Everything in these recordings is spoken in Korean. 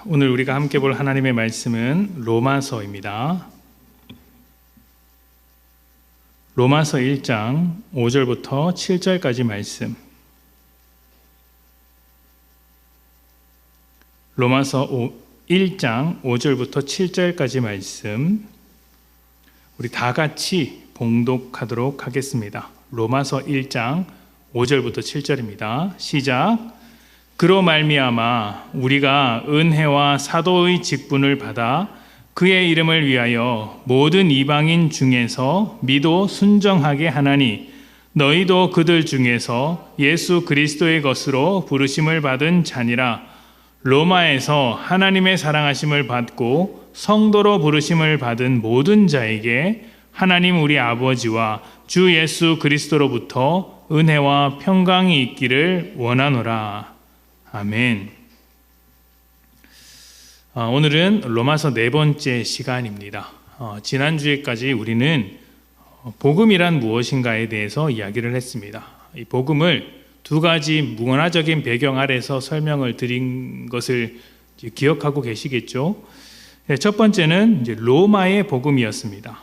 오늘 우리가 함께 볼 하나님의 말씀은 로마서입니다. 로마서 1장 5절부터 7절까지 말씀. 로마서 1장 5절부터 7절까지 말씀. 우리 다 같이 봉독하도록 하겠습니다. 로마서 1장 5절부터 7절입니다. 시작. 그로 말미암아 우리가 은혜와 사도의 직분을 받아 그의 이름을 위하여 모든 이방인 중에서 미도 순정하게 하나니 너희도 그들 중에서 예수 그리스도의 것으로 부르심을 받은 자니라. 로마에서 하나님의 사랑하심을 받고 성도로 부르심을 받은 모든 자에게 하나님 우리 아버지와 주 예수 그리스도로부터 은혜와 평강이 있기를 원하노라. 아멘. 오늘은 로마서 네 번째 시간입니다. 지난주에까지 우리는 복음이란 무엇인가에 대해서 이야기를 했습니다. 이 복음을 두 가지 문화적인 배경 아래서 설명을 드린 것을 기억하고 계시겠죠? 첫 번째는 이제 로마의 복음이었습니다.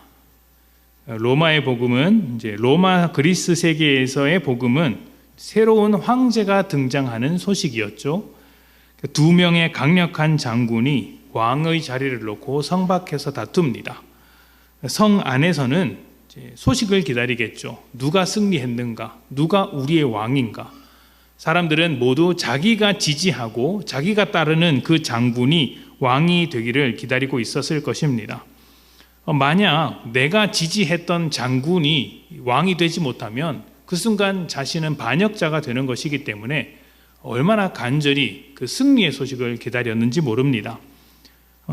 로마의 복음은 이제 로마 그리스 세계에서의 복음은 새로운 황제가 등장하는 소식이었죠. 두 명의 강력한 장군이 왕의 자리를 놓고 성 밖에서 다툽니다. 성 안에서는 소식을 기다리겠죠. 누가 승리했는가? 누가 우리의 왕인가? 사람들은 모두 자기가 지지하고 자기가 따르는 그 장군이 왕이 되기를 기다리고 있었을 것입니다. 만약 내가 지지했던 장군이 왕이 되지 못하면 그 순간 자신은 반역자가 되는 것이기 때문에 얼마나 간절히 그 승리의 소식을 기다렸는지 모릅니다.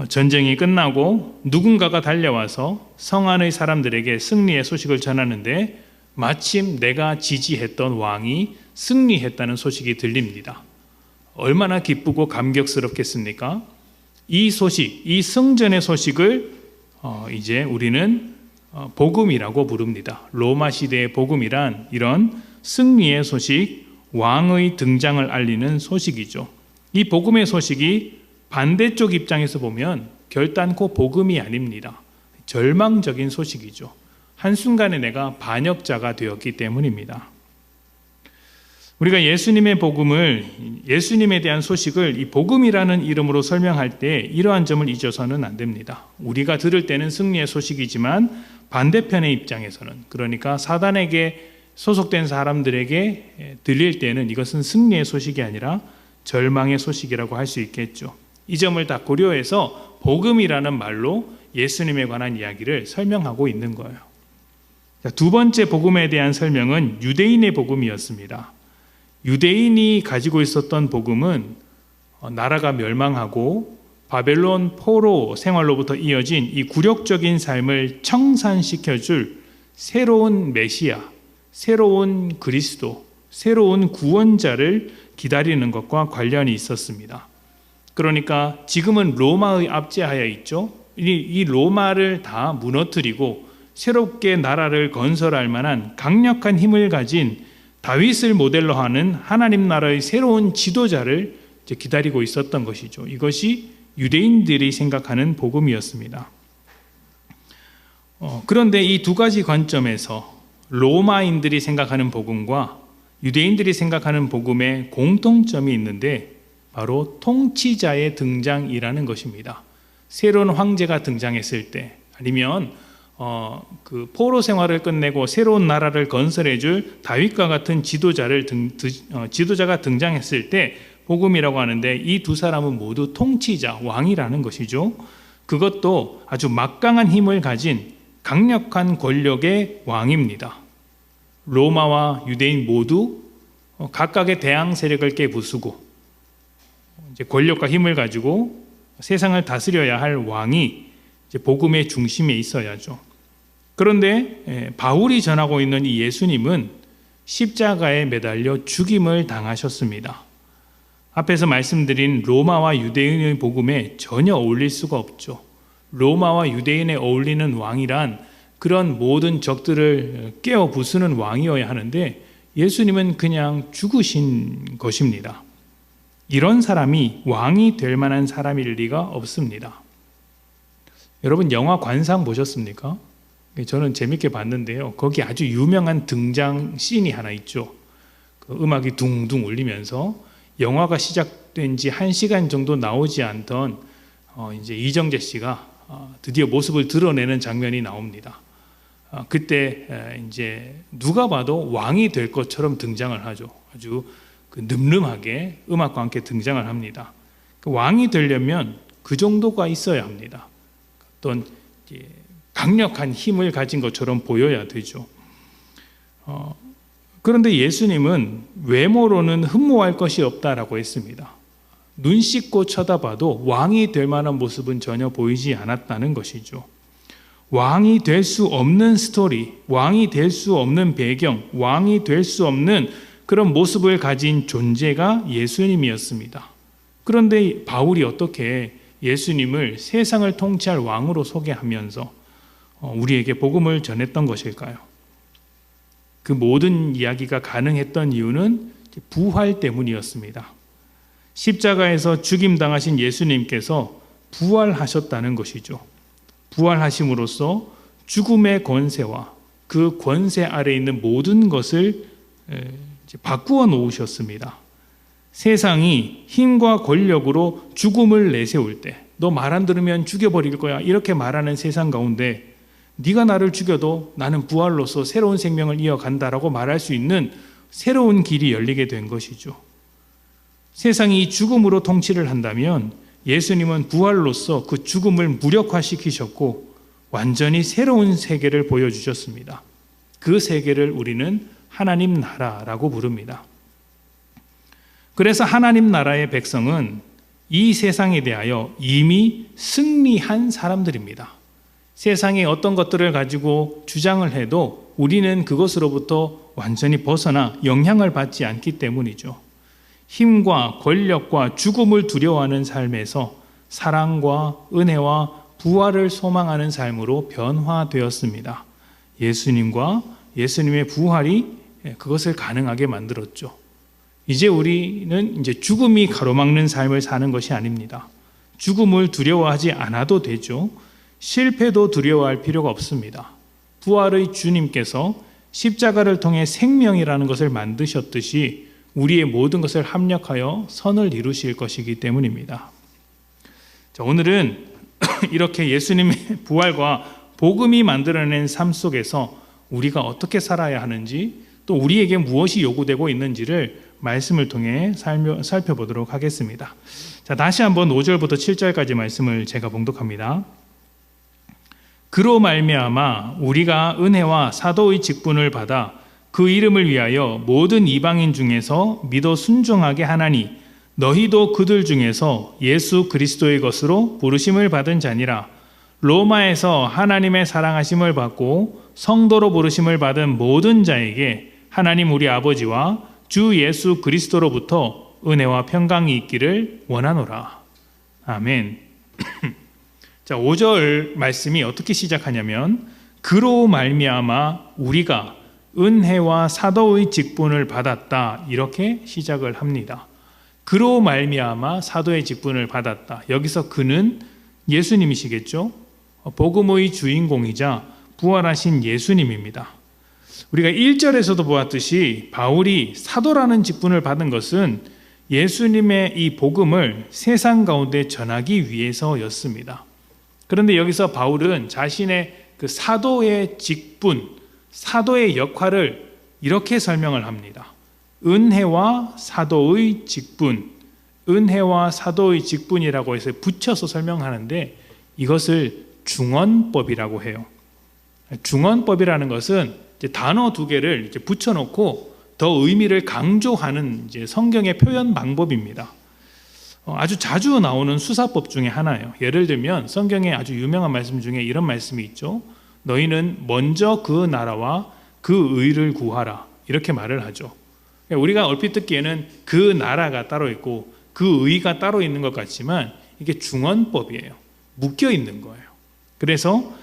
전쟁이 끝나고 누군가가 달려와서 성 안의 사람들에게 승리의 소식을 전하는데 마침 내가 지지했던 왕이 승리했다는 소식이 들립니다. 얼마나 기쁘고 감격스럽겠습니까? 이 소식, 이 승전의 소식을 이제 우리는 복음이라고 부릅니다. 로마 시대의 복음이란 이런 승리의 소식, 왕의 등장을 알리는 소식이죠. 이 복음의 소식이 반대쪽 입장에서 보면 결단코 복음이 아닙니다. 절망적인 소식이죠. 한순간에 내가 반역자가 되었기 때문입니다. 우리가 예수님의 복음을, 예수님에 대한 소식을 이 복음이라는 이름으로 설명할 때 이러한 점을 잊어서는 안 됩니다. 우리가 들을 때는 승리의 소식이지만 반대편의 입장에서는, 그러니까 사단에게 소속된 사람들에게 들릴 때는 이것은 승리의 소식이 아니라 절망의 소식이라고 할 수 있겠죠. 이 점을 다 고려해서 복음이라는 말로 예수님에 관한 이야기를 설명하고 있는 거예요. 두 번째 복음에 대한 설명은 유대인의 복음이었습니다. 유대인이 가지고 있었던 복음은 나라가 멸망하고 바벨론 포로 생활로부터 이어진 이 굴욕적인 삶을 청산시켜줄 새로운 메시아, 새로운 그리스도, 새로운 구원자를 기다리는 것과 관련이 있었습니다. 그러니까 지금은 로마의 압제하에 있죠. 이 로마를 다 무너뜨리고 새롭게 나라를 건설할 만한 강력한 힘을 가진 다윗을 모델로 하는 하나님 나라의 새로운 지도자를 기다리고 있었던 것이죠. 이것이 유대인들이 생각하는 복음이었습니다. 그런데 이 두 가지 관점에서 로마인들이 생각하는 복음과 유대인들이 생각하는 복음에 공통점이 있는데 바로 통치자의 등장이라는 것입니다. 새로운 황제가 등장했을 때, 아니면 그 포로 생활을 끝내고 새로운 나라를 건설해줄 다윗과 같은 지도자가 등장했을 때 복음이라고 하는데, 이 두 사람은 모두 통치자, 왕이라는 것이죠. 그것도 아주 막강한 힘을 가진 강력한 권력의 왕입니다. 로마와 유대인 모두 각각의 대항 세력을 깨부수고 이제 권력과 힘을 가지고 세상을 다스려야 할 왕이 이제 복음의 중심에 있어야죠. 그런데 바울이 전하고 있는 이 예수님은 십자가에 매달려 죽임을 당하셨습니다. 앞에서 말씀드린 로마와 유대인의 복음에 전혀 어울릴 수가 없죠. 로마와 유대인에 어울리는 왕이란 그런 모든 적들을 깨어 부수는 왕이어야 하는데 예수님은 그냥 죽으신 것입니다. 이런 사람이 왕이 될 만한 사람일 리가 없습니다. 여러분 영화 관상 보셨습니까? 저는 재밌게 봤는데요. 거기 아주 유명한 등장 씬이 하나 있죠. 그 음악이 둥둥 울리면서 영화가 시작된 지 1시간 정도 나오지 않던 이제 이정재 씨가 드디어 모습을 드러내는 장면이 나옵니다. 그때 이제 누가 봐도 왕이 될 것처럼 등장을 하죠. 아주 그 늠름하게 음악과 함께 등장을 합니다. 왕이 되려면 그 정도가 있어야 합니다. 어떤 강력한 힘을 가진 것처럼 보여야 되죠. 그런데 예수님은 외모로는 흠모할 것이 없다라고 했습니다. 눈 씻고 쳐다봐도 왕이 될 만한 모습은 전혀 보이지 않았다는 것이죠. 왕이 될 수 없는 스토리, 왕이 될 수 없는 배경, 왕이 될 수 없는 그런 모습을 가진 존재가 예수님이었습니다. 그런데 바울이 어떻게 예수님을 세상을 통치할 왕으로 소개하면서 우리에게 복음을 전했던 것일까요? 그 모든 이야기가 가능했던 이유는 부활 때문이었습니다. 십자가에서 죽임당하신 예수님께서 부활하셨다는 것이죠. 부활하심으로써 죽음의 권세와 그 권세 아래에 있는 모든 것을 바꾸어 놓으셨습니다. 세상이 힘과 권력으로 죽음을 내세울 때 너 말 안 들으면 죽여버릴 거야 이렇게 말하는 세상 가운데 네가 나를 죽여도 나는 부활로서 새로운 생명을 이어간다라고 말할 수 있는 새로운 길이 열리게 된 것이죠. 세상이 죽음으로 통치를 한다면 예수님은 부활로서 그 죽음을 무력화시키셨고 완전히 새로운 세계를 보여주셨습니다. 그 세계를 우리는 하나님 나라라고 부릅니다. 그래서 하나님 나라의 백성은 이 세상에 대하여 이미 승리한 사람들입니다. 세상에 어떤 것들을 가지고 주장을 해도 우리는 그것으로부터 완전히 벗어나 영향을 받지 않기 때문이죠. 힘과 권력과 죽음을 두려워하는 삶에서 사랑과 은혜와 부활을 소망하는 삶으로 변화되었습니다. 예수님과 예수님의 부활이 그것을 가능하게 만들었죠. 이제 우리는 이제 죽음이 가로막는 삶을 사는 것이 아닙니다. 죽음을 두려워하지 않아도 되죠. 실패도 두려워할 필요가 없습니다. 부활의 주님께서 십자가를 통해 생명이라는 것을 만드셨듯이 우리의 모든 것을 합력하여 선을 이루실 것이기 때문입니다. 자, 오늘은 이렇게 예수님의 부활과 복음이 만들어낸 삶 속에서 우리가 어떻게 살아야 하는지 또 우리에게 무엇이 요구되고 있는지를 말씀을 통해 살펴보도록 하겠습니다. 자, 다시 한번 5절부터 7절까지 말씀을 제가 봉독합니다. 그로 말미암아 우리가 은혜와 사도의 직분을 받아 그 이름을 위하여 모든 이방인 중에서 믿어 순종하게 하나니 너희도 그들 중에서 예수 그리스도의 것으로 부르심을 받은 자니라. 로마에서 하나님의 사랑하심을 받고 성도로 부르심을 받은 모든 자에게 하나님 우리 아버지와 주 예수 그리스도로부터 은혜와 평강이 있기를 원하노라. 아멘. 자, 5절 말씀이 어떻게 시작하냐면 그로 말미암아 우리가 은혜와 사도의 직분을 받았다 이렇게 시작을 합니다. 그로 말미암아 사도의 직분을 받았다. 여기서 그는 예수님이시겠죠. 복음의 주인공이자 부활하신 예수님입니다. 우리가 1절에서도 보았듯이 바울이 사도라는 직분을 받은 것은 예수님의 이 복음을 세상 가운데 전하기 위해서였습니다. 그런데 여기서 바울은 자신의 그 사도의 직분, 사도의 역할을 이렇게 설명을 합니다. 은혜와 사도의 직분, 은혜와 사도의 직분이라고 해서 붙여서 설명하는데 이것을 중언법이라고 해요. 중언법이라는 것은 이제 단어 두 개를 이제 붙여놓고 더 의미를 강조하는 이제 성경의 표현 방법입니다. 아주 자주 나오는 수사법 중에 하나예요. 예를 들면 성경에 아주 유명한 말씀 중에 이런 말씀이 있죠. 너희는 먼저 그 나라와 그 의를 구하라 이렇게 말을 하죠. 우리가 얼핏 듣기에는 그 나라가 따로 있고 그 의가 따로 있는 것 같지만 이게 중언법이에요. 묶여 있는 거예요. 그래서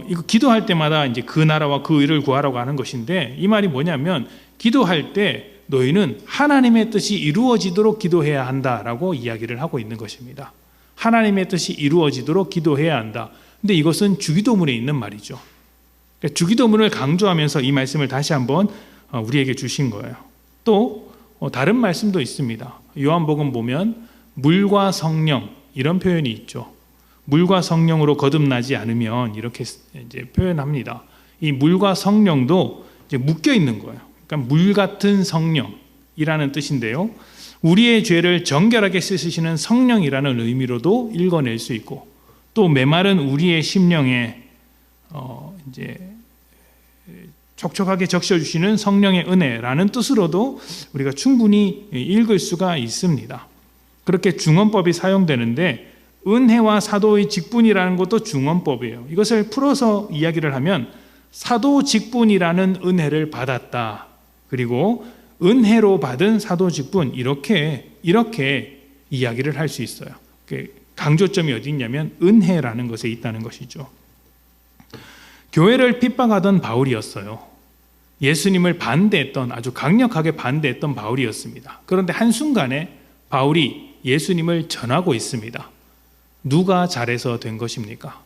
이거 기도할 때마다 이제 그 나라와 그 의를 구하라고 하는 것인데 이 말이 뭐냐면 기도할 때 너희는 하나님의 뜻이 이루어지도록 기도해야 한다라고 이야기를 하고 있는 것입니다. 하나님의 뜻이 이루어지도록 기도해야 한다. 근데 이것은 주기도문에 있는 말이죠. 그러니까 주기도문을 강조하면서 이 말씀을 다시 한번 우리에게 주신 거예요. 또 다른 말씀도 있습니다. 요한복음 보면 물과 성령 이런 표현이 있죠. 물과 성령으로 거듭나지 않으면 이렇게 이제 표현합니다. 이 물과 성령도 이제 묶여 있는 거예요. 그러니까 물 같은 성령이라는 뜻인데요. 우리의 죄를 정결하게 씻으시는 성령이라는 의미로도 읽어낼 수 있고, 또 메마른 우리의 심령에 이제 촉촉하게 적셔주시는 성령의 은혜라는 뜻으로도 우리가 충분히 읽을 수가 있습니다. 그렇게 중언법이 사용되는데 은혜와 사도의 직분이라는 것도 중언법이에요. 이것을 풀어서 이야기를 하면 사도 직분이라는 은혜를 받았다. 그리고 은혜로 받은 사도 직분 이렇게 이야기를 할 수 있어요. 강조점이 어디 있냐면 은혜라는 것에 있다는 것이죠. 교회를 핍박하던 바울이었어요. 예수님을 반대했던, 아주 강력하게 반대했던 바울이었습니다. 그런데 한순간에 바울이 예수님을 전하고 있습니다. 누가 잘해서 된 것입니까?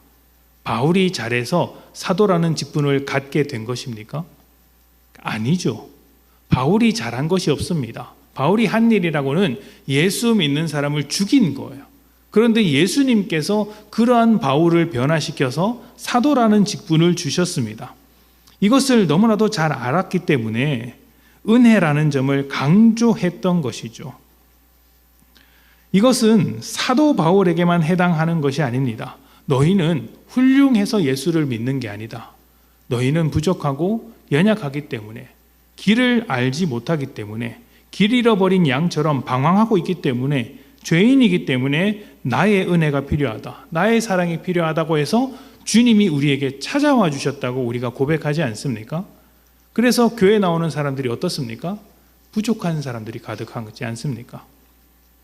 바울이 잘해서 사도라는 직분을 갖게 된 것입니까? 아니죠. 바울이 잘한 것이 없습니다. 바울이 한 일이라고는 예수 믿는 사람을 죽인 거예요. 그런데 예수님께서 그러한 바울을 변화시켜서 사도라는 직분을 주셨습니다. 이것을 너무나도 잘 알았기 때문에 은혜라는 점을 강조했던 것이죠. 이것은 사도 바울에게만 해당하는 것이 아닙니다. 너희는 훌륭해서 예수를 믿는 게 아니다. 너희는 부족하고 연약하기 때문에, 길을 알지 못하기 때문에, 길 잃어버린 양처럼 방황하고 있기 때문에, 죄인이기 때문에 나의 은혜가 필요하다, 나의 사랑이 필요하다고 해서 주님이 우리에게 찾아와 주셨다고 우리가 고백하지 않습니까? 그래서 교회 나오는 사람들이 어떻습니까? 부족한 사람들이 가득하지 않습니까?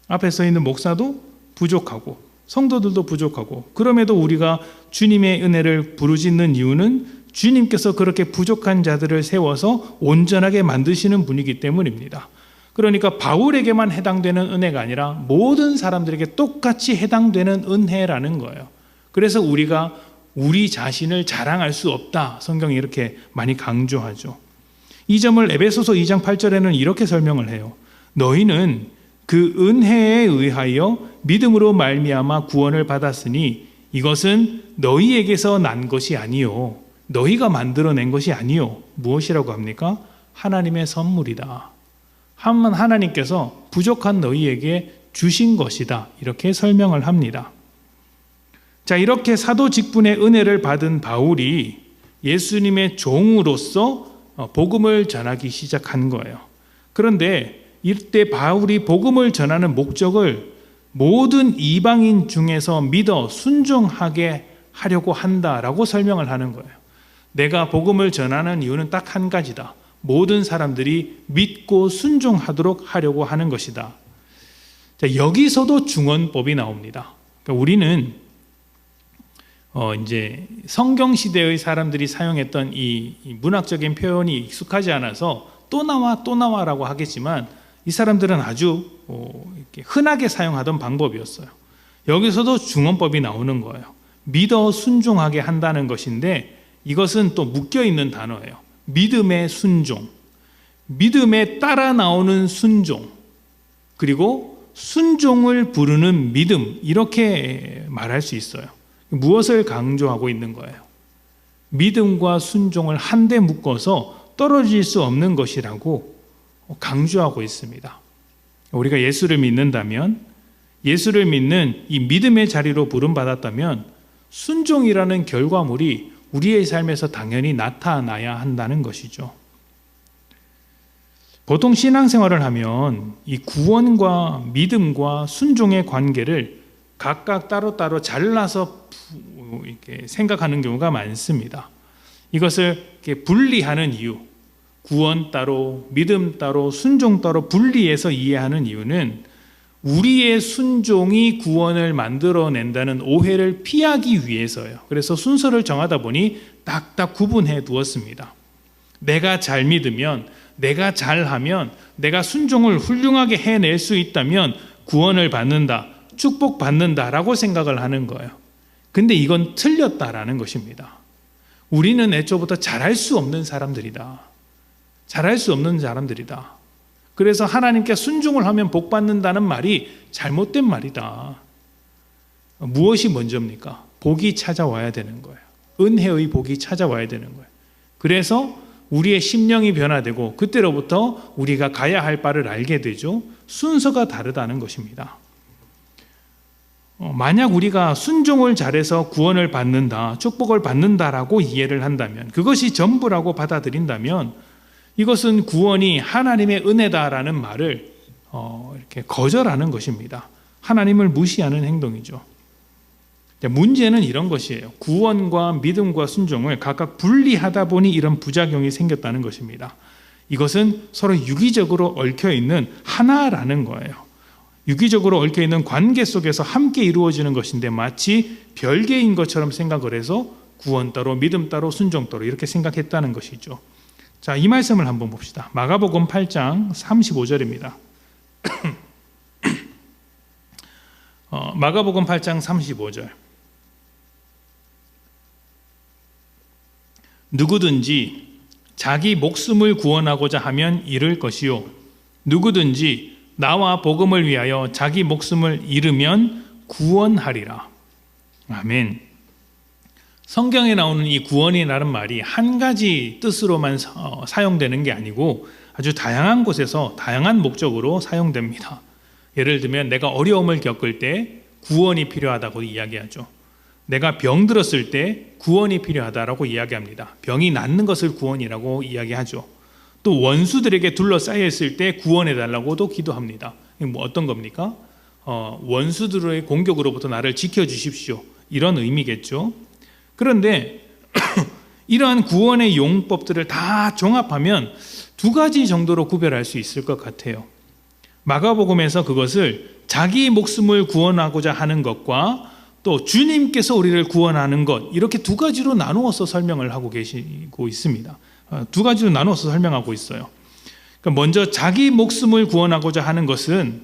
앞에 서 있는 목사도 부족하고 성도들도 부족하고, 그럼에도 우리가 주님의 은혜를 부르짖는 이유는 주님께서 그렇게 부족한 자들을 세워서 온전하게 만드시는 분이기 때문입니다. 그러니까 바울에게만 해당되는 은혜가 아니라 모든 사람들에게 똑같이 해당되는 은혜라는 거예요. 그래서 우리가 우리 자신을 자랑할 수 없다, 성경이 이렇게 많이 강조하죠. 이 점을 에베소서 2장 8절에는 이렇게 설명을 해요. 너희는 그 은혜에 의하여 믿음으로 말미암아 구원을 받았으니 이것은 너희에게서 난 것이 아니요, 너희가 만들어낸 것이 아니요. 무엇이라고 합니까? 하나님의 선물이다. 하나님께서 부족한 너희에게 주신 것이다. 이렇게 설명을 합니다. 자, 이렇게 사도 직분의 은혜를 받은 바울이 예수님의 종으로서 복음을 전하기 시작한 거예요. 그런데 이때 바울이 복음을 전하는 목적을 모든 이방인 중에서 믿어 순종하게 하려고 한다라고 설명을 하는 거예요. 내가 복음을 전하는 이유는 딱 한 가지다. 모든 사람들이 믿고 순종하도록 하려고 하는 것이다. 자, 여기서도 중언법이 나옵니다. 그러니까 우리는 이제 성경 시대의 사람들이 사용했던 이 문학적인 표현이 익숙하지 않아서 또 나와라고 하겠지만, 이 사람들은 아주 이렇게 흔하게 사용하던 방법이었어요. 여기서도 중언법이 나오는 거예요. 믿어 순종하게 한다는 것인데, 이것은 또 묶여 있는 단어예요. 믿음의 순종, 믿음에 따라 나오는 순종, 그리고 순종을 부르는 믿음, 이렇게 말할 수 있어요. 무엇을 강조하고 있는 거예요? 믿음과 순종을 한데 묶어서 떨어질 수 없는 것이라고 강조하고 있습니다. 우리가 예수를 믿는다면, 예수를 믿는 이 믿음의 자리로 부름받았다면 순종이라는 결과물이 우리의 삶에서 당연히 나타나야 한다는 것이죠. 보통 신앙생활을 하면 이 구원과 믿음과 순종의 관계를 각각 따로따로 잘라서 이렇게 생각하는 경우가 많습니다. 이것을 이렇게 분리하는 이유, 구원 따로, 믿음 따로, 순종 따로 분리해서 이해하는 이유는 우리의 순종이 구원을 만들어낸다는 오해를 피하기 위해서요. 그래서 순서를 정하다 보니 딱딱 구분해 두었습니다. 내가 잘 믿으면 내가 잘하면, 내가 순종을 훌륭하게 해낼 수 있다면 구원을 받는다, 축복받는다라고 생각을 하는 거예요. 근데 이건 틀렸다라는 것입니다. 우리는 애초부터 잘할 수 없는 사람들이다. 잘할 수 없는 사람들이다. 그래서 하나님께 순종을 하면 복 받는다는 말이 잘못된 말이다. 무엇이 먼저입니까? 복이 찾아와야 되는 거예요. 은혜의 복이 찾아와야 되는 거예요. 그래서 우리의 심령이 변화되고 그때로부터 우리가 가야 할 바를 알게 되죠. 순서가 다르다는 것입니다. 만약 우리가 순종을 잘해서 구원을 받는다, 축복을 받는다라고 이해를 한다면, 그것이 전부라고 받아들인다면 이것은 구원이 하나님의 은혜다라는 말을 이렇게 거절하는 것입니다. 하나님을 무시하는 행동이죠. 문제는 이런 것이에요. 구원과 믿음과 순종을 각각 분리하다 보니 이런 부작용이 생겼다는 것입니다. 이것은 서로 유기적으로 얽혀있는 하나라는 거예요. 유기적으로 얽혀있는 관계 속에서 함께 이루어지는 것인데 마치 별개인 것처럼 생각을 해서 구원 따로, 믿음 따로, 순종 따로 이렇게 생각했다는 것이죠. 자, 이 말씀을 한번 봅시다. 마가복음 8장 35절입니다. 마가복음 8장 35절. 누구든지 자기 목숨을 구원하고자 하면 잃을 것이요, 누구든지 나와 복음을 위하여 자기 목숨을 잃으면 구원하리라. 아멘. 성경에 나오는 이 구원이라는 말이 한 가지 뜻으로만 사용되는 게 아니고 아주 다양한 곳에서 다양한 목적으로 사용됩니다. 예를 들면 내가 어려움을 겪을 때 구원이 필요하다고 이야기하죠. 내가 병들었을 때 구원이 필요하다라고 이야기합니다. 병이 낫는 것을 구원이라고 이야기하죠. 또 원수들에게 둘러싸여 있을 때 구원해달라고도 기도합니다. 뭐 어떤 겁니까? 원수들의 공격으로부터 나를 지켜주십시오. 이런 의미겠죠. 그런데 이러한 구원의 용법들을 다 종합하면 두 가지 정도로 구별할 수 있을 것 같아요. 마가복음에서 그것을 자기 목숨을 구원하고자 하는 것과 또 주님께서 우리를 구원하는 것, 이렇게 두 가지로 나누어서 설명을 하고 계시고 있습니다. 두 가지로 나누어서 설명하고 있어요. 그러니까 먼저 자기 목숨을 구원하고자 하는 것은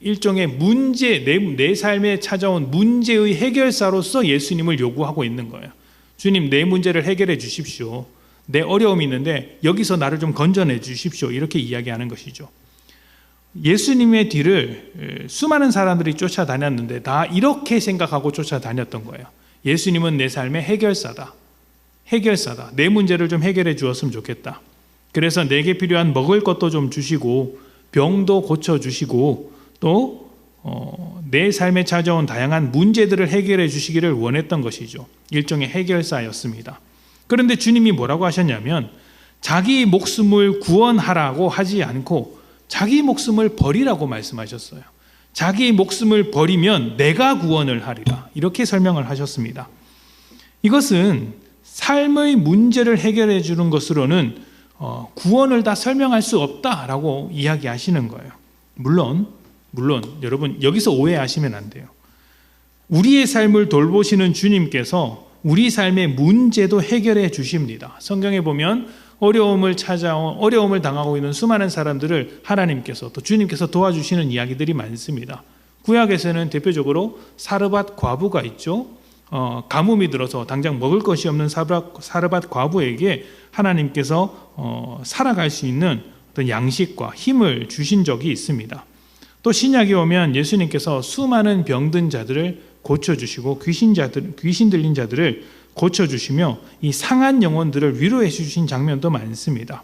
일종의 문제, 내 삶에 찾아온 문제의 해결사로서 예수님을 요구하고 있는 거예요. 주님, 내 문제를 해결해 주십시오. 내 어려움이 있는데 여기서 나를 좀 건져내 주십시오. 이렇게 이야기하는 것이죠. 예수님의 뒤를 수많은 사람들이 쫓아다녔는데 다 이렇게 생각하고 쫓아다녔던 거예요. 예수님은 내 삶의 해결사다. 해결사다. 내 문제를 좀 해결해 주었으면 좋겠다. 그래서 내게 필요한 먹을 것도 좀 주시고 병도 고쳐주시고 또 내 삶에 찾아온 다양한 문제들을 해결해 주시기를 원했던 것이죠. 일종의 해결사였습니다. 그런데 주님이 뭐라고 하셨냐면 자기 목숨을 구원하라고 하지 않고 자기 목숨을 버리라고 말씀하셨어요. 자기 목숨을 버리면 내가 구원을 하리라. 이렇게 설명을 하셨습니다. 이것은 삶의 문제를 해결해 주는 것으로는 구원을 다 설명할 수 없다라고 이야기하시는 거예요. 물론 여러분 여기서 오해하시면 안 돼요. 우리의 삶을 돌보시는 주님께서 우리 삶의 문제도 해결해 주십니다. 성경에 보면 어려움을 당하고 있는 수많은 사람들을 하나님께서 또 주님께서 도와주시는 이야기들이 많습니다. 구약에서는 대표적으로 사르밧 과부가 있죠. 가뭄이 들어서 당장 먹을 것이 없는 사르밧 과부에게 하나님께서 살아갈 수 있는 어떤 양식과 힘을 주신 적이 있습니다. 또 신약에 오면 예수님께서 수많은 병든 자들을 고쳐주시고 귀신 들린 자들을 고쳐주시며 이 상한 영혼들을 위로해 주신 장면도 많습니다.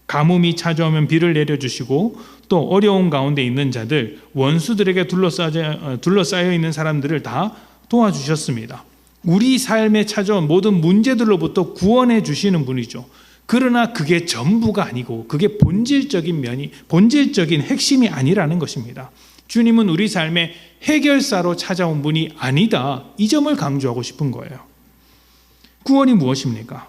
가뭄이 찾아오면 비를 내려주시고 또 어려운 가운데 있는 자들, 원수들에게 둘러싸여 있는 사람들을 다 도와주셨습니다. 우리 삶에 찾아온 모든 문제들로부터 구원해 주시는 분이죠. 그러나 그게 전부가 아니고 그게 본질적인 핵심이 아니라는 것입니다. 주님은 우리 삶의 해결사로 찾아온 분이 아니다. 이 점을 강조하고 싶은 거예요. 구원이 무엇입니까?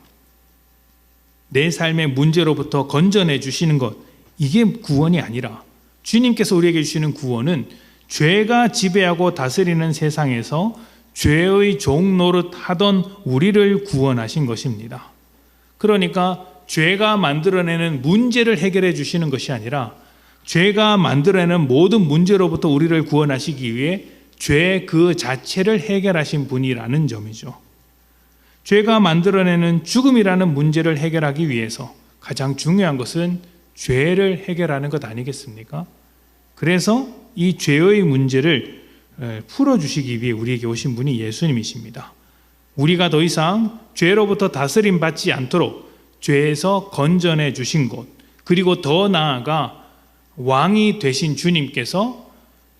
내 삶의 문제로부터 건져내 주시는 것, 이게 구원이 아니라 주님께서 우리에게 주시는 구원은 죄가 지배하고 다스리는 세상에서 죄의 종 노릇 하던 우리를 구원하신 것입니다. 그러니까 죄가 만들어내는 문제를 해결해 주시는 것이 아니라 죄가 만들어내는 모든 문제로부터 우리를 구원하시기 위해 죄 그 자체를 해결하신 분이라는 점이죠. 죄가 만들어내는 죽음이라는 문제를 해결하기 위해서 가장 중요한 것은 죄를 해결하는 것 아니겠습니까? 그래서 이 죄의 문제를 풀어주시기 위해 우리에게 오신 분이 예수님이십니다. 우리가 더 이상 죄로부터 다스림 받지 않도록 죄에서 건져내 주신 것, 그리고 더 나아가 왕이 되신 주님께서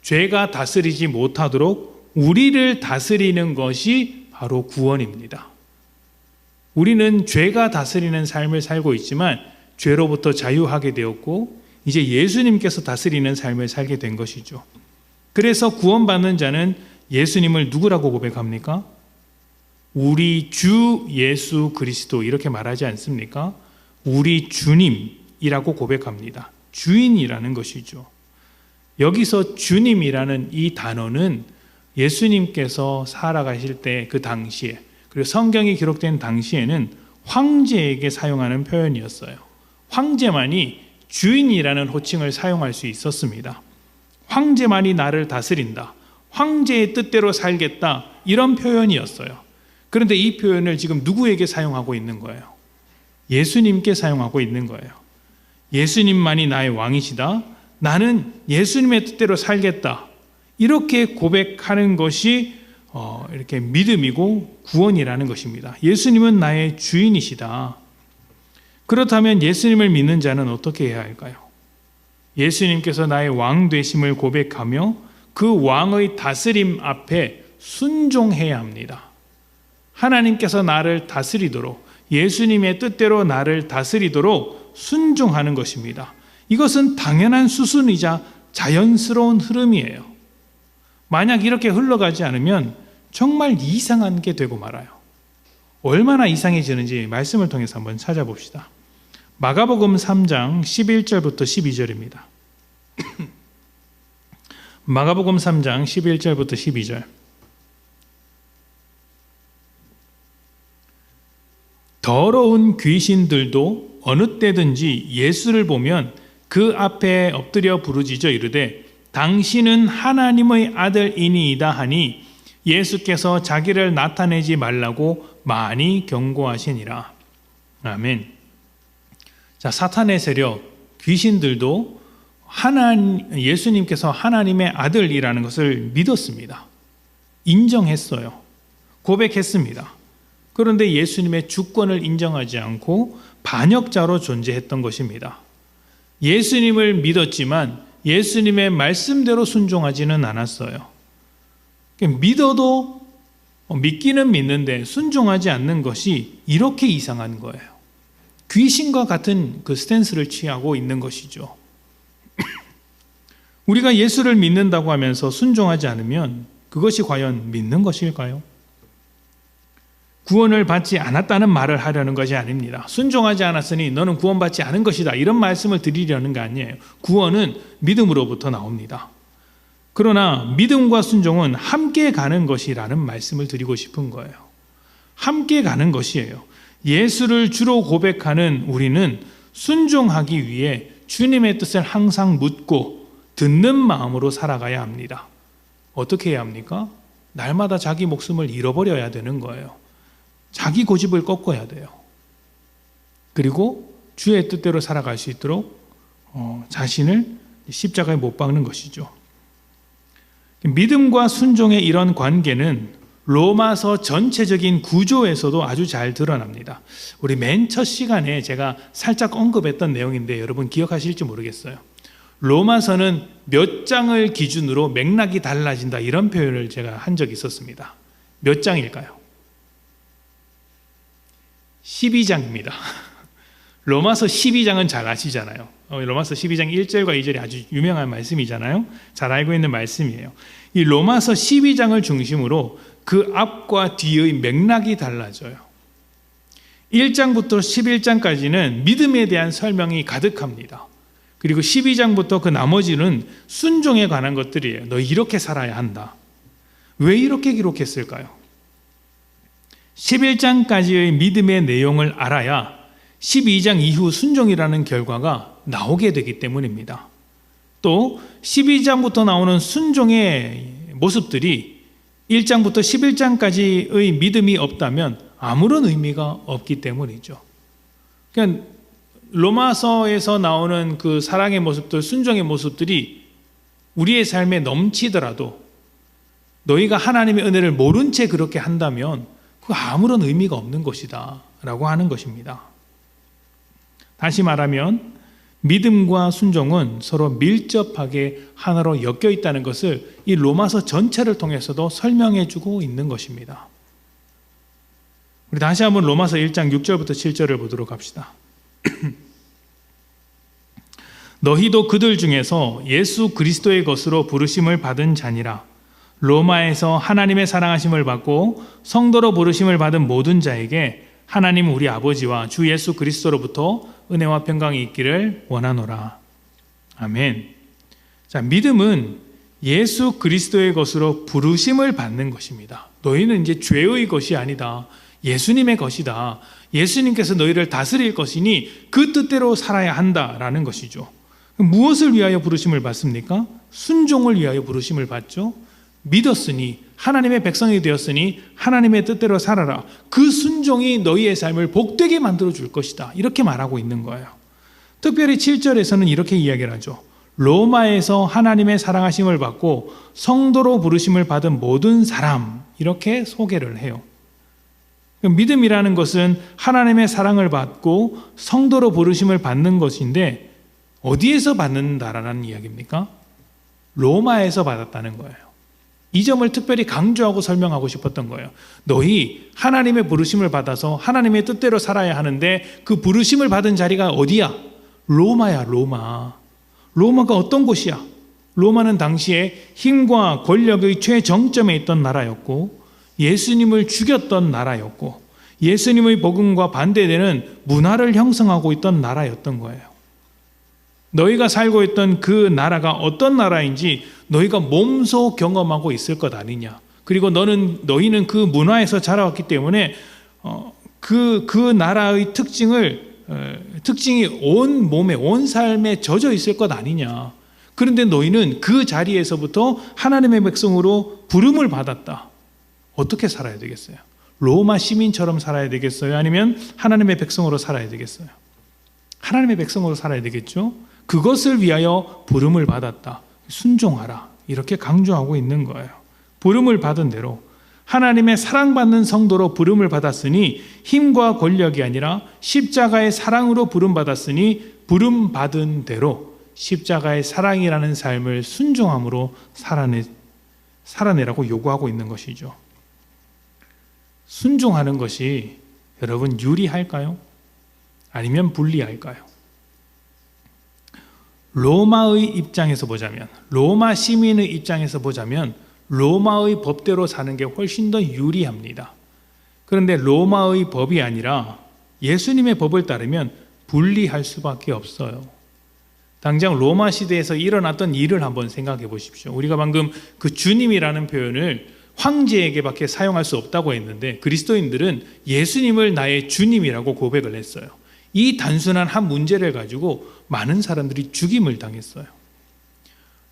죄가 다스리지 못하도록 우리를 다스리는 것이 바로 구원입니다. 우리는 죄가 다스리는 삶을 살고 있지만 죄로부터 자유하게 되었고 이제 예수님께서 다스리는 삶을 살게 된 것이죠. 그래서 구원받는 자는 예수님을 누구라고 고백합니까? 우리 주 예수 그리스도 이렇게 말하지 않습니까? 우리 주님이라고 고백합니다. 주인이라는 것이죠. 여기서 주님이라는 이 단어는 예수님께서 살아가실 때 그 당시에, 그리고 성경이 기록된 당시에는 황제에게 사용하는 표현이었어요. 황제만이 주인이라는 호칭을 사용할 수 있었습니다. 황제만이 나를 다스린다, 황제의 뜻대로 살겠다, 이런 표현이었어요. 그런데 이 표현을 지금 누구에게 사용하고 있는 거예요? 예수님께 사용하고 있는 거예요. 예수님만이 나의 왕이시다, 나는 예수님의 뜻대로 살겠다, 이렇게 고백하는 것이 이렇게 믿음이고 구원이라는 것입니다. 예수님은 나의 주인이시다. 그렇다면 예수님을 믿는 자는 어떻게 해야 할까요? 예수님께서 나의 왕 되심을 고백하며 그 왕의 다스림 앞에 순종해야 합니다. 하나님께서 나를 다스리도록, 예수님의 뜻대로 나를 다스리도록 순종하는 것입니다. 이것은 당연한 수순이자 자연스러운 흐름이에요. 만약 이렇게 흘러가지 않으면 정말 이상한 게 되고 말아요. 얼마나 이상해지는지 말씀을 통해서 한번 찾아봅시다. 마가복음 3장 11절부터 12절입니다. 마가복음 3장 11절부터 12절. 더러운 귀신들도 어느 때든지 예수를 보면 그 앞에 엎드려 부르짖어 이르되 당신은 하나님의 아들이니이다 하니 예수께서 자기를 나타내지 말라고 많이 경고하시니라. 아멘. 자, 사탄의 세력, 귀신들도 예수님께서 하나님의 아들이라는 것을 믿었습니다. 인정했어요. 고백했습니다. 그런데 예수님의 주권을 인정하지 않고 반역자로 존재했던 것입니다. 예수님을 믿었지만 예수님의 말씀대로 순종하지는 않았어요. 믿어도 믿기는 믿는데 순종하지 않는 것이 이렇게 이상한 거예요. 귀신과 같은 그 스탠스를 취하고 있는 것이죠. 우리가 예수를 믿는다고 하면서 순종하지 않으면 그것이 과연 믿는 것일까요? 구원을 받지 않았다는 말을 하려는 것이 아닙니다. 순종하지 않았으니 너는 구원받지 않은 것이다, 이런 말씀을 드리려는 게 아니에요. 구원은 믿음으로부터 나옵니다. 그러나 믿음과 순종은 함께 가는 것이라는 말씀을 드리고 싶은 거예요. 함께 가는 것이에요. 예수를 주로 고백하는 우리는 순종하기 위해 주님의 뜻을 항상 묻고 듣는 마음으로 살아가야 합니다. 어떻게 해야 합니까? 날마다 자기 목숨을 잃어버려야 되는 거예요. 자기 고집을 꺾어야 돼요. 그리고 주의 뜻대로 살아갈 수 있도록 자신을 십자가에 못 박는 것이죠. 믿음과 순종의 이런 관계는 로마서 전체적인 구조에서도 아주 잘 드러납니다. 우리 맨 첫 시간에 제가 살짝 언급했던 내용인데 여러분 기억하실지 모르겠어요. 로마서는 몇 장을 기준으로 맥락이 달라진다, 이런 표현을 제가 한 적이 있었습니다. 몇 장일까요? 12장입니다. 로마서 12장은 잘 아시잖아요. 로마서 12장 1절과 2절이 아주 유명한 말씀이잖아요. 잘 알고 있는 말씀이에요. 이 로마서 12장을 중심으로 그 앞과 뒤의 맥락이 달라져요. 1장부터 11장까지는 믿음에 대한 설명이 가득합니다. 그리고 12장부터 그 나머지는 순종에 관한 것들이에요. 너 이렇게 살아야 한다. 왜 이렇게 기록했을까요? 11장까지의 믿음의 내용을 알아야 12장 이후 순종이라는 결과가 나오게 되기 때문입니다. 또 12장부터 나오는 순종의 모습들이 1장부터 11장까지의 믿음이 없다면 아무런 의미가 없기 때문이죠. 그러니까 로마서에서 나오는 그 사랑의 모습들, 순종의 모습들이 우리의 삶에 넘치더라도 너희가 하나님의 은혜를 모른 채 그렇게 한다면 그 아무런 의미가 없는 것이다 라고 하는 것입니다. 다시 말하면 믿음과 순종은 서로 밀접하게 하나로 엮여 있다는 것을 이 로마서 전체를 통해서도 설명해 주고 있는 것입니다. 우리 다시 한번 로마서 1장 6절부터 7절을 보도록 합시다. 너희도 그들 중에서 예수 그리스도의 것으로 부르심을 받은 자니라. 로마에서 하나님의 사랑하심을 받고 성도로 부르심을 받은 모든 자에게 하나님 우리 아버지와 주 예수 그리스도로부터 은혜와 평강이 있기를 원하노라. 아멘. 자, 믿음은 예수 그리스도의 것으로 부르심을 받는 것입니다. 너희는 이제 죄의 것이 아니다. 예수님의 것이다. 예수님께서 너희를 다스릴 것이니 그 뜻대로 살아야 한다라는 것이죠. 무엇을 위하여 부르심을 받습니까? 순종을 위하여 부르심을 받죠. 믿었으니 하나님의 백성이 되었으니 하나님의 뜻대로 살아라. 그 순종이 너희의 삶을 복되게 만들어 줄 것이다. 이렇게 말하고 있는 거예요. 특별히 7절에서는 이렇게 이야기를 하죠. 로마에서 하나님의 사랑하심을 받고 성도로 부르심을 받은 모든 사람, 이렇게 소개를 해요. 믿음이라는 것은 하나님의 사랑을 받고 성도로 부르심을 받는 것인데 어디에서 받는다라는 이야기입니까? 로마에서 받았다는 거예요. 이 점을 특별히 강조하고 설명하고 싶었던 거예요. 너희 하나님의 부르심을 받아서 하나님의 뜻대로 살아야 하는데 그 부르심을 받은 자리가 어디야? 로마야, 로마. 로마가 어떤 곳이야? 로마는 당시에 힘과 권력의 최정점에 있던 나라였고 예수님을 죽였던 나라였고 예수님의 복음과 반대되는 문화를 형성하고 있던 나라였던 거예요. 너희가 살고 있던 그 나라가 어떤 나라인지 너희가 몸소 경험하고 있을 것 아니냐. 그리고 너희는 그 문화에서 자라왔기 때문에 그 나라의 특징이 온 몸에, 온 삶에 젖어 있을 것 아니냐. 그런데 너희는 그 자리에서부터 하나님의 백성으로 부름을 받았다. 어떻게 살아야 되겠어요? 로마 시민처럼 살아야 되겠어요? 아니면 하나님의 백성으로 살아야 되겠어요? 하나님의 백성으로 살아야 되겠죠? 그것을 위하여 부름을 받았다. 순종하라. 이렇게 강조하고 있는 거예요. 부름을 받은 대로 하나님의 사랑받는 성도로 부름을 받았으니 힘과 권력이 아니라 십자가의 사랑으로 부름받았으니 부름받은 대로 십자가의 사랑이라는 삶을 순종함으로 살아내라고 요구하고 있는 것이죠. 순종하는 것이 여러분 유리할까요? 아니면 불리할까요? 로마의 입장에서 보자면, 로마 시민의 입장에서 보자면 로마의 법대로 사는 게 훨씬 더 유리합니다. 그런데 로마의 법이 아니라 예수님의 법을 따르면 불리할 수밖에 없어요. 당장 로마 시대에서 일어났던 일을 한번 생각해 보십시오. 우리가 방금 그 주님이라는 표현을 황제에게밖에 사용할 수 없다고 했는데 그리스도인들은 예수님을 나의 주님이라고 고백을 했어요. 이 단순한 한 문제를 가지고 많은 사람들이 죽임을 당했어요.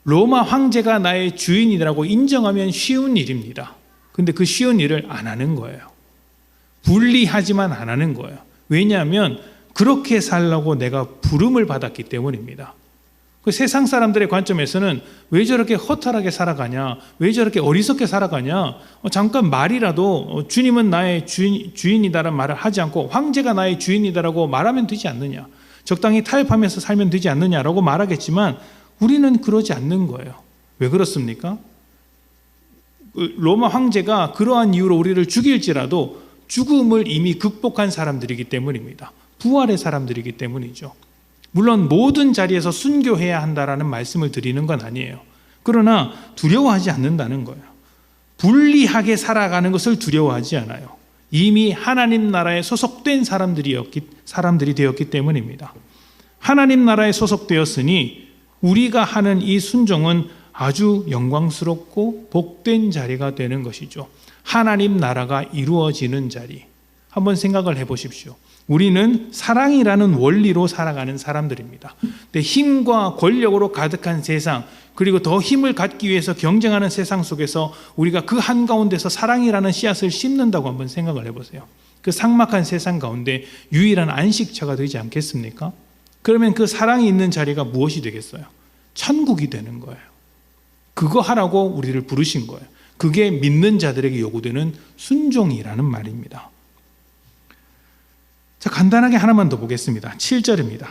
로마 황제가 나의 주인이라고 인정하면 쉬운 일입니다. 근데 그 쉬운 일을 안 하는 거예요. 불리하지만 안 하는 거예요. 왜냐하면 그렇게 살라고 내가 부름을 받았기 때문입니다. 그 세상 사람들의 관점에서는 왜 저렇게 허탈하게 살아가냐, 왜 저렇게 어리석게 살아가냐, 잠깐 말이라도 주님은 나의 주인이다라는 말을 하지 않고 황제가 나의 주인이다라고 말하면 되지 않느냐, 적당히 타협하면서 살면 되지 않느냐라고 말하겠지만 우리는 그러지 않는 거예요. 왜 그렇습니까? 로마 황제가 그러한 이유로 우리를 죽일지라도 죽음을 이미 극복한 사람들이기 때문입니다. 부활의 사람들이기 때문이죠. 물론 모든 자리에서 순교해야 한다라는 말씀을 드리는 건 아니에요. 그러나 두려워하지 않는다는 거예요. 불리하게 살아가는 것을 두려워하지 않아요. 이미 하나님 나라에 소속된 사람들이 되었기 때문입니다. 하나님 나라에 소속되었으니 우리가 하는 이 순종은 아주 영광스럽고 복된 자리가 되는 것이죠. 하나님 나라가 이루어지는 자리. 한번 생각을 해보십시오. 우리는 사랑이라는 원리로 살아가는 사람들입니다. 근데 힘과 권력으로 가득한 세상, 그리고 더 힘을 갖기 위해서 경쟁하는 세상 속에서 우리가 그 한가운데서 사랑이라는 씨앗을 심는다고 한번 생각을 해보세요. 그 삭막한 세상 가운데 유일한 안식처가 되지 않겠습니까? 그러면 그 사랑이 있는 자리가 무엇이 되겠어요? 천국이 되는 거예요. 그거 하라고 우리를 부르신 거예요. 그게 믿는 자들에게 요구되는 순종이라는 말입니다. 자, 간단하게 하나만 더 보겠습니다. 7절입니다.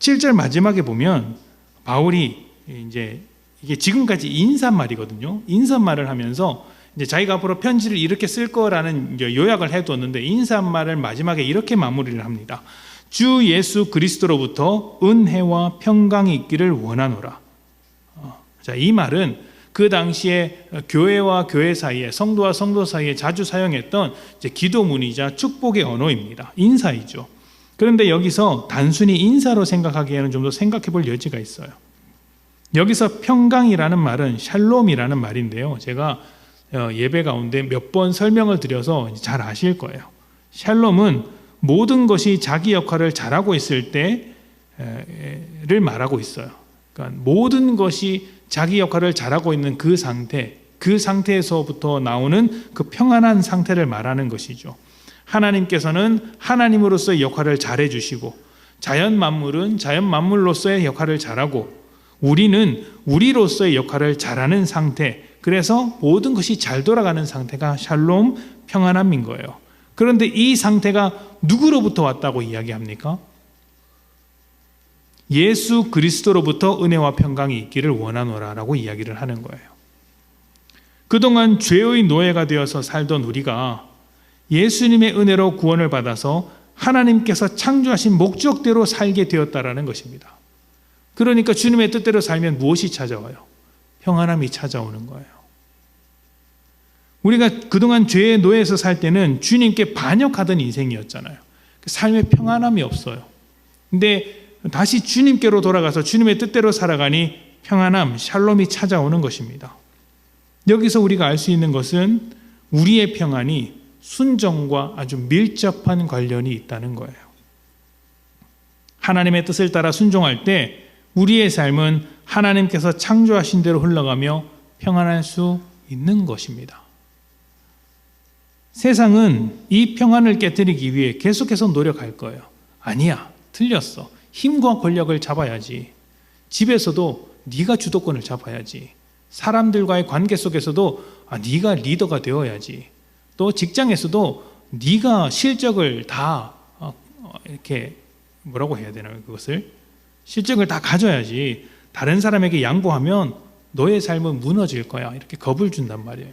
7절 마지막에 보면 바울이 이게 지금까지 인사말이거든요. 인사말을 하면서 이제 자기가 앞으로 편지를 이렇게 쓸 거라는 요약을 해두었는데 인사말을 마지막에 이렇게 마무리를 합니다. 주 예수 그리스도로부터 은혜와 평강이 있기를 원하노라. 자, 이 말은 그 당시에 교회와 교회 사이에, 성도와 성도 사이에 자주 사용했던 기도문이자 축복의 언어입니다. 인사이죠. 그런데 여기서 단순히 인사로 생각하기에는 좀 더 생각해 볼 여지가 있어요. 여기서 평강이라는 말은 샬롬이라는 말인데요. 제가 예배 가운데 몇 번 설명을 드려서 잘 아실 거예요. 샬롬은 모든 것이 자기 역할을 잘하고 있을 때를 말하고 있어요. 그러니까 모든 것이 자기 역할을 잘하고 있는 그 상태에서부터 나오는 그 평안한 상태를 말하는 것이죠. 하나님께서는 하나님으로서의 역할을 잘해 주시고 자연 만물은 자연 만물로서의 역할을 잘하고 우리는 우리로서의 역할을 잘하는 상태, 그래서 모든 것이 잘 돌아가는 상태가 샬롬, 평안함인 거예요. 그런데 이 상태가 누구로부터 왔다고 이야기합니까? 예수 그리스도로부터 은혜와 평강이 있기를 원하노라라고 이야기를 하는 거예요. 그동안 죄의 노예가 되어서 살던 우리가 예수님의 은혜로 구원을 받아서 하나님께서 창조하신 목적대로 살게 되었다라는 것입니다. 그러니까 주님의 뜻대로 살면 무엇이 찾아와요? 평안함이 찾아오는 거예요. 우리가 그동안 죄의 노예에서 살 때는 주님께 반역하던 인생이었잖아요. 삶에 평안함이 없어요. 근데 다시 주님께로 돌아가서 주님의 뜻대로 살아가니 평안함, 샬롬이 찾아오는 것입니다. 여기서 우리가 알 수 있는 것은 우리의 평안이 순종과 아주 밀접한 관련이 있다는 거예요. 하나님의 뜻을 따라 순종할 때 우리의 삶은 하나님께서 창조하신 대로 흘러가며 평안할 수 있는 것입니다. 세상은 이 평안을 깨뜨리기 위해 계속해서 노력할 거예요. 아니야, 틀렸어. 힘과 권력을 잡아야지. 집에서도 네가 주도권을 잡아야지. 사람들과의 관계 속에서도 네가 리더가 되어야지. 또 직장에서도 네가 실적을 다 이렇게 뭐라고 해야 되나요? 그것을 실적을 다 가져야지. 다른 사람에게 양보하면 너의 삶은 무너질 거야. 이렇게 겁을 준단 말이에요.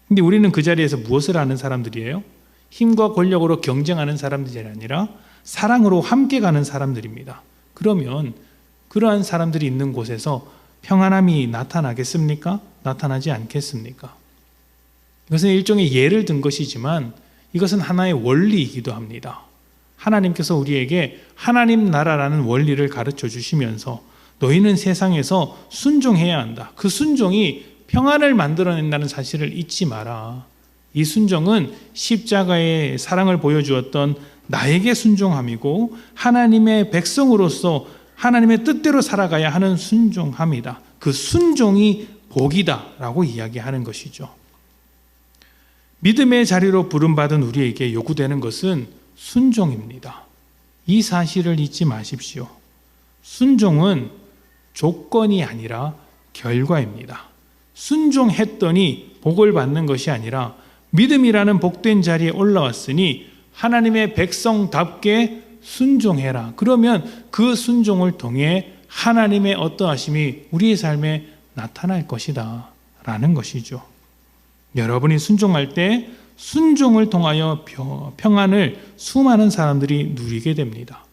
근데 우리는 그 자리에서 무엇을 하는 사람들이에요? 힘과 권력으로 경쟁하는 사람들이 아니라 사랑으로 함께 가는 사람들입니다. 그러면 그러한 사람들이 있는 곳에서 평안함이 나타나겠습니까? 나타나지 않겠습니까? 이것은 일종의 예를 든 것이지만 이것은 하나의 원리이기도 합니다. 하나님께서 우리에게 하나님 나라라는 원리를 가르쳐 주시면서 너희는 세상에서 순종해야 한다. 그 순종이 평안을 만들어낸다는 사실을 잊지 마라. 이 순종은 십자가의 사랑을 보여주었던 나에게 순종함이고 하나님의 백성으로서 하나님의 뜻대로 살아가야 하는 순종함이다. 그 순종이 복이다라고 이야기하는 것이죠. 믿음의 자리로 부름받은 우리에게 요구되는 것은 순종입니다. 이 사실을 잊지 마십시오. 순종은 조건이 아니라 결과입니다. 순종했더니 복을 받는 것이 아니라 믿음이라는 복된 자리에 올라왔으니 하나님의 백성답게 순종해라. 그러면 그 순종을 통해 하나님의 어떠하심이 우리의 삶에 나타날 것이다 라는 것이죠. 여러분이 순종할 때 순종을 통하여 평안을 수많은 사람들이 누리게 됩니다.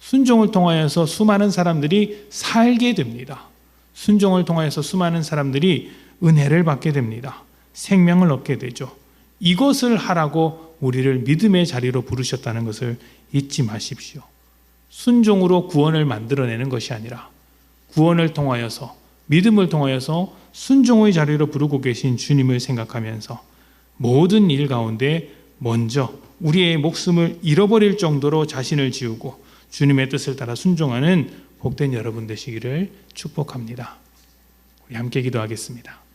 순종을 통하여서 수많은 사람들이 살게 됩니다. 순종을 통하여서 수많은 사람들이 은혜를 받게 됩니다. 생명을 얻게 되죠. 이것을 하라고 우리를 믿음의 자리로 부르셨다는 것을 잊지 마십시오. 순종으로 구원을 만들어내는 것이 아니라 구원을 통하여서 믿음을 통하여서 순종의 자리로 부르고 계신 주님을 생각하면서 모든 일 가운데 먼저 우리의 목숨을 잃어버릴 정도로 자신을 지우고 주님의 뜻을 따라 순종하는 복된 여러분 되시기를 축복합니다. 우리 함께 기도하겠습니다.